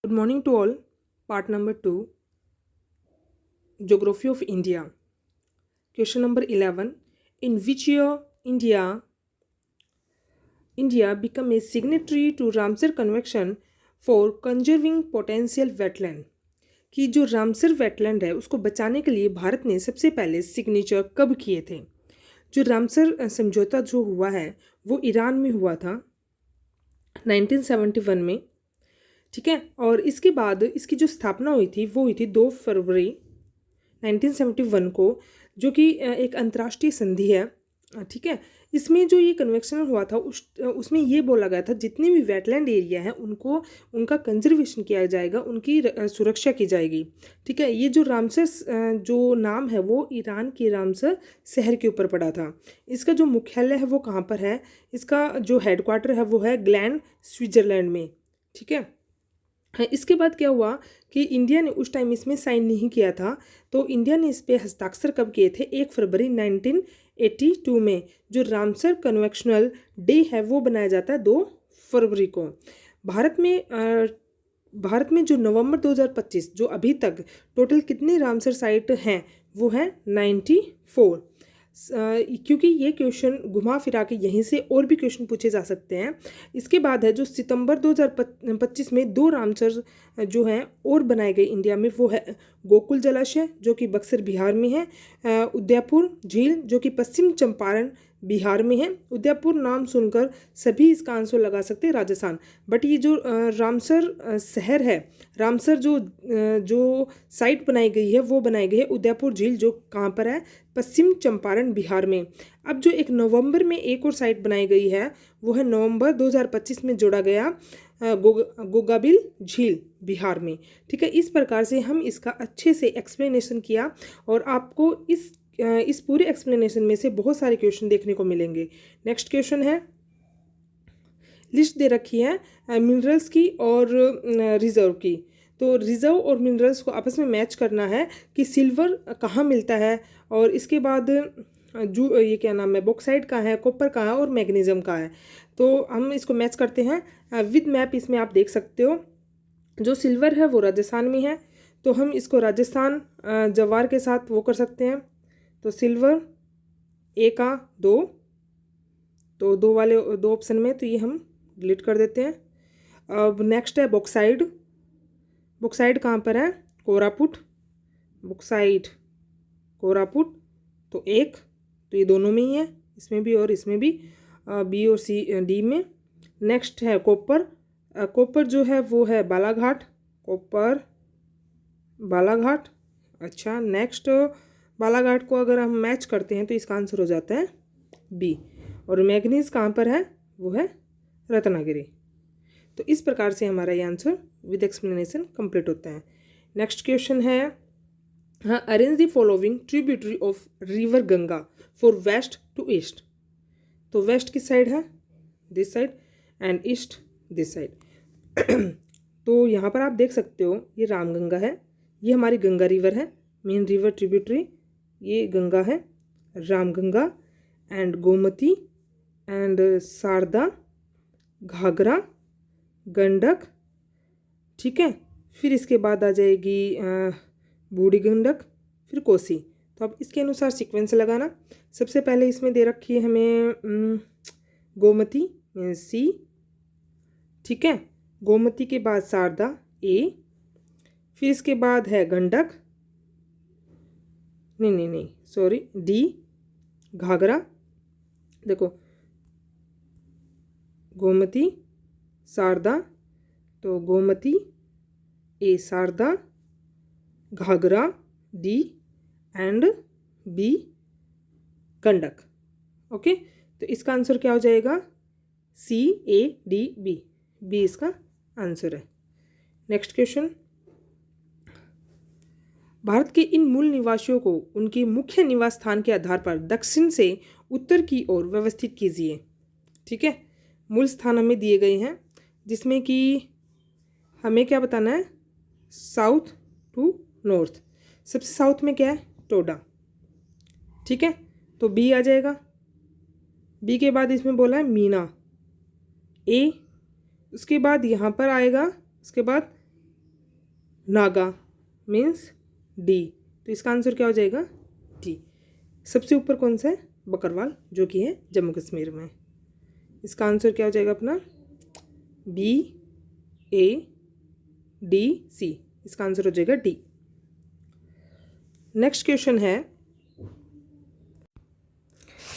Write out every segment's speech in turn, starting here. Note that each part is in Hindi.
Good morning to all. Part number 2, Geography of India. Question number 11. In which year India became a signatory to Ramsar Convention for conserving potential wetland? कि जो रामसर वेटलैंड है उसको बचाने के लिए भारत ने सबसे पहले सिग्नेचर कब किए थे? जो रामसर समझौता जो हुआ है वो ईरान में हुआ था 1971 में। ठीक है, और इसके बाद इसकी जो स्थापना हुई थी वो हुई थी 2 फरवरी 1971 को, जो कि एक अंतर्राष्ट्रीय संधि है। ठीक है, इसमें जो ये कन्वेंशन हुआ था उसमें ये बोला गया था जितने भी वेटलैंड एरिया हैं उनको उनका कंजर्वेशन किया जाएगा, उनकी सुरक्षा की जाएगी। ठीक है, ये जो रामसर जो नाम है वो ईरान के रामसर शहर के ऊपर पड़ा था। इसका जो मुख्यालय है वो कहाँ पर है? इसका जो हेडक्वार्टर है वो है ग्लैंड, स्विट्जरलैंड में। ठीक है, इसके बाद क्या हुआ कि इंडिया ने उस टाइम इसमें साइन नहीं किया था, तो इंडिया ने इस पर हस्ताक्षर कब किए थे? 1 फरवरी 1982 में। जो रामसर कन्वेंशनल डे है वो बनाया जाता है 2 फरवरी को। भारत में जो नवंबर 2025 जो अभी तक टोटल कितने रामसर साइट हैं वो है 94। क्योंकि ये क्वेश्चन घुमा फिरा के यहीं से और भी क्वेश्चन पूछे जा सकते हैं। इसके बाद है जो सितंबर 2025 में 2 रामसर जो हैं और बनाए गए इंडिया में, वो है गोकुल जलाशय जो कि बक्सर बिहार में है, उदयपुर झील जो कि पश्चिम चंपारण बिहार में है। उदयपुर नाम सुनकर सभी इसका आंसर लगा सकते हैं राजस्थान, बट ये जो रामसर शहर है, रामसर जो साइट बनाई गई है वो बनाई गई है उदयपुर झील जो कहाँ पर है? पश्चिम चंपारण बिहार में। अब जो एक नवंबर में एक और साइट बनाई गई है वो है नवंबर 2025 में जोड़ा गया गोगाबिल झील बिहार में। ठीक है, इस प्रकार से हम इसका अच्छे से एक्सप्लेनेशन किया और आपको इस पूरे एक्सप्लेनेशन में से बहुत सारे क्वेश्चन देखने को मिलेंगे। नेक्स्ट क्वेश्चन है, लिस्ट दे रखी है मिनरल्स की और रिजर्व की। तो रिजर्व और मिनरल्स को आपस में मैच करना है कि सिल्वर कहाँ मिलता है, और इसके बाद जो ये क्या नाम है, बॉक्साइट कहाँ है, कॉपर कहाँ है और मैग्नीशियम कहाँ है। तो हम इसको मैच करते हैं विद मैप। इसमें आप देख सकते हो जो सिल्वर है वो राजस्थान में है, तो हम इसको राजस्थान जवार के साथ वो कर सकते हैं। तो सिल्वर ए का 2, तो 2 वाले 2 ऑप्शन में, तो ये हम डिलीट कर देते हैं। अब नेक्स्ट है बॉक्साइड। बॉक्साइड कहाँ पर है? कोरापुट। बॉक्साइड कोरापुट, तो 1, तो ये दोनों में ही है, इसमें भी और इसमें भी, बी और सी डी में। नेक्स्ट है कॉपर। कॉपर जो है वो है बालाघाट, कॉपर बालाघाट। अच्छा, नेक्स्ट बालाघाट को अगर हम मैच करते हैं तो इसका आंसर हो जाता है बी। और मैग्नीज कहाँ पर है? वो है रत्नागिरी। तो इस प्रकार से हमारा ये आंसर विद एक्सप्लेनेशन कंप्लीट होता है। नेक्स्ट क्वेश्चन है, हाँ, arrange the following tributary of river Ganga for west to east. तो वेस्ट किस साइड है? This side, and east this side. तो यहाँ पर आप देख सकते हो ये रामगंगा है, ये हमारी गंगा रिवर है, मेन रिवर ट्रिब्यूटरी ये गंगा है, रामगंगा एंड गोमती एंड शारदा, घाघरा, गंडक। ठीक है, फिर इसके बाद आ जाएगी बूढ़ी गंडक, फिर कोसी। तो अब इसके अनुसार सीक्वेंस लगाना। सबसे पहले इसमें दे रखी है हमें गोमती सी। ठीक है, गोमती के बाद शारदा ए, फिर इसके बाद है गंडक, नहीं सॉरी डी, घाघरा। देखो गोमती शारदा, तो Gomti A Sharda, Ghaghara D and B Gandak. Okay, तो इसका आंसर क्या हो जाएगा? C A D B, B इसका आंसर है। नेक्स्ट क्वेश्चन, भारत के इन मूल निवासियों को उनके मुख्य निवास स्थान के आधार पर दक्षिण से उत्तर की ओर व्यवस्थित कीजिए। ठीक है, मूल स्थान हमें दिए गए हैं जिसमें कि हमें क्या बताना है? South to north. सबसे साउथ में क्या है? टोडा। ठीक है, तो बी आ जाएगा। बी के बाद इसमें बोला है मीना, ए, उसके बाद यहाँ पर आएगा, उसके बाद नागा मीन्स डी, तो इसका आंसर क्या हो जाएगा डी। सबसे ऊपर कौन सा है, बकरवाल, जो कि है जम्मू कश्मीर में। इसका आंसर क्या हो जाएगा अपना बी ए डी सी, इसका आंसर हो जाएगा डी। नेक्स्ट क्वेश्चन है,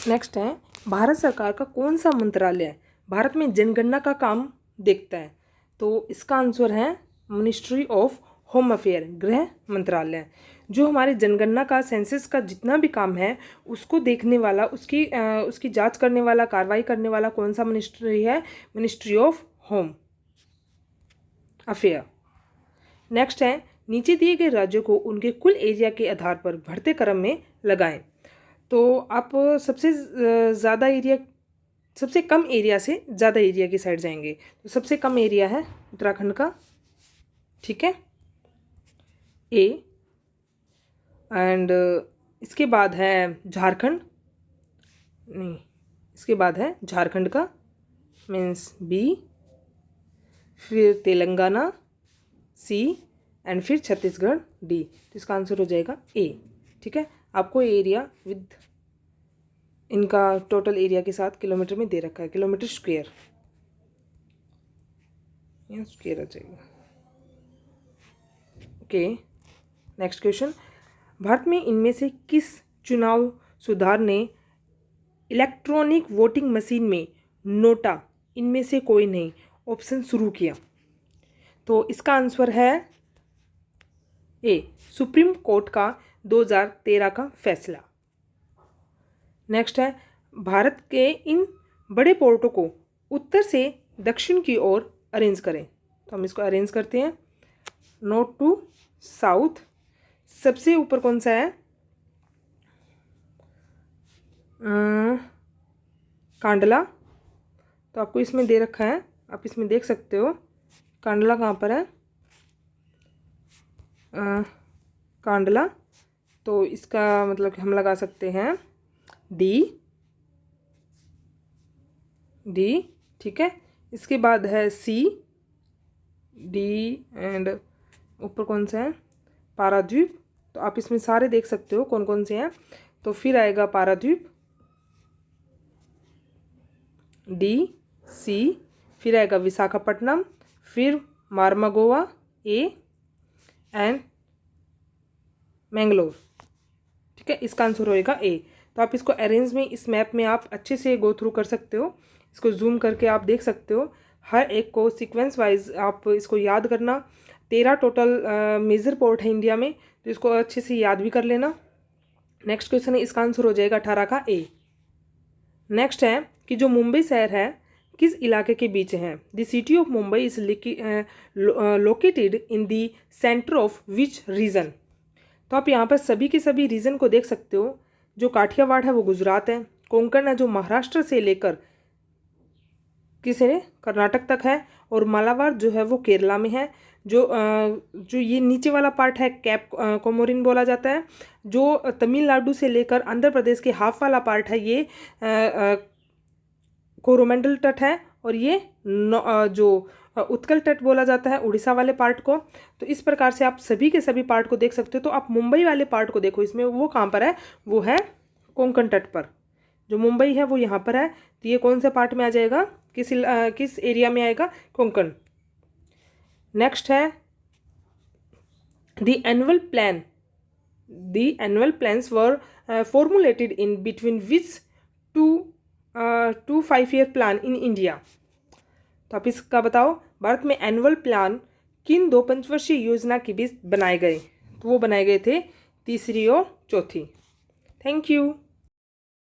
नेक्स्ट है भारत सरकार का कौन सा मंत्रालय भारत में जनगणना का काम देखता है, तो इसका आंसर है मिनिस्ट्री ऑफ होम अफेयर, गृह मंत्रालय। जो हमारे जनगणना का सेंसस का जितना भी काम है उसको देखने वाला, उसकी जांच करने वाला, कार्रवाई करने वाला कौन सा मिनिस्ट्री है, ministry of home affair. Next है नीचे दिए गए राज्यों को उनके कुल एरिया के आधार पर बढ़ते क्रम में लगाएं, तो आप सबसे कम एरिया से ज़्यादा एरिया की साइड जाएंगे, तो सबसे कम एरिया है उत्तराखंड का, ठीक है, ए। एंड इसके बाद है झारखंड, नहीं, इसके बाद है झारखंड का मीन्स बी, फिर तेलंगाना सी, एंड फिर छत्तीसगढ़ डी, तो इसका आंसर हो जाएगा ए, ठीक है। आपको एरिया विद इनका टोटल एरिया के साथ किलोमीटर में दे रखा है, किलोमीटर स्क्वायर, यहाँ स्क्वायर आ जाएगा, ओके। नेक्स्ट क्वेश्चन, भारत में इनमें से किस चुनाव सुधार ने इलेक्ट्रॉनिक वोटिंग मशीन में नोटा इनमें से कोई नहीं ऑप्शन शुरू किया, तो इसका आंसर है ए, सुप्रीम कोर्ट का 2013 का फैसला। नेक्स्ट है भारत के इन बड़े पोर्टों को उत्तर से दक्षिण की ओर अरेंज करें, तो हम इसको अरेंज करते हैं नॉर्थ टू साउथ। सबसे ऊपर कौन सा है, कांडला, तो आपको इसमें दे रखा है, आप इसमें देख सकते हो कांडला कहाँ पर है, कांडला, तो इसका मतलब हम लगा सकते हैं डी, ठीक है। इसके बाद है सी, डी, एंड ऊपर कौन सा है, पाराद्वीप, तो आप इसमें सारे देख सकते हो कौन कौन से हैं, तो फिर आएगा पाराद्वीप डी सी, फिर आएगा विशाखापट्टनम, फिर मार्मागोवा ए, एंड मैंगलोर, ठीक है, इसका आंसर होएगा ए। तो आप इसको अरेंज में इस मैप में आप अच्छे से गो थ्रू कर सकते हो, इसको जूम करके आप देख सकते हो, हर एक को सीक्वेंस वाइज आप इसको याद करना। 13 टोटल मेजर पोर्ट है इंडिया में, तो इसको अच्छे से याद भी कर लेना। नेक्स्ट क्वेश्चन है, इसका आंसर हो जाएगा 18 का ए। नेक्स्ट है कि जो मुंबई शहर है किस इलाके के बीच है, the city of Mumbai is located in the centre of which region, तो आप यहाँ पर सभी के सभी रीजन को देख सकते हो। जो काठियावाड़ है वो गुजरात है, कोंकण है जो महाराष्ट्र से लेकर कर्नाटक तक है, और मालाबार जो है वो केरला में है। जो ये नीचे वाला पार्ट है कैप कोमोरिन बोला जाता है। जो तमिलनाडु से लेकर आंध्र प्रदेश के हाफ वाला पार्ट है ये कोरोमंडल तट है, और ये जो उत्कल तट बोला जाता है उड़ीसा वाले पार्ट को। तो इस प्रकार से आप सभी के सभी पार्ट को देख सकते हो। तो आप मुंबई वाले पार्ट को देखो, इसमें वो कहाँ पर है, वो है कोंकण तट पर। जो मुंबई है वो यहाँ पर है, तो ये कौन से पार्ट में आ जाएगा, किस एरिया में आएगा, कोंकण। नेक्स्ट है the annual plans were formulated in between which two 5 year plan in India, तो आप इसका बताओ भारत में एनुअल प्लान किन 2 पंचवर्षीय योजना के बीच बनाए गए, तो वो बनाए गए थे तीसरी और चौथी। Thank you.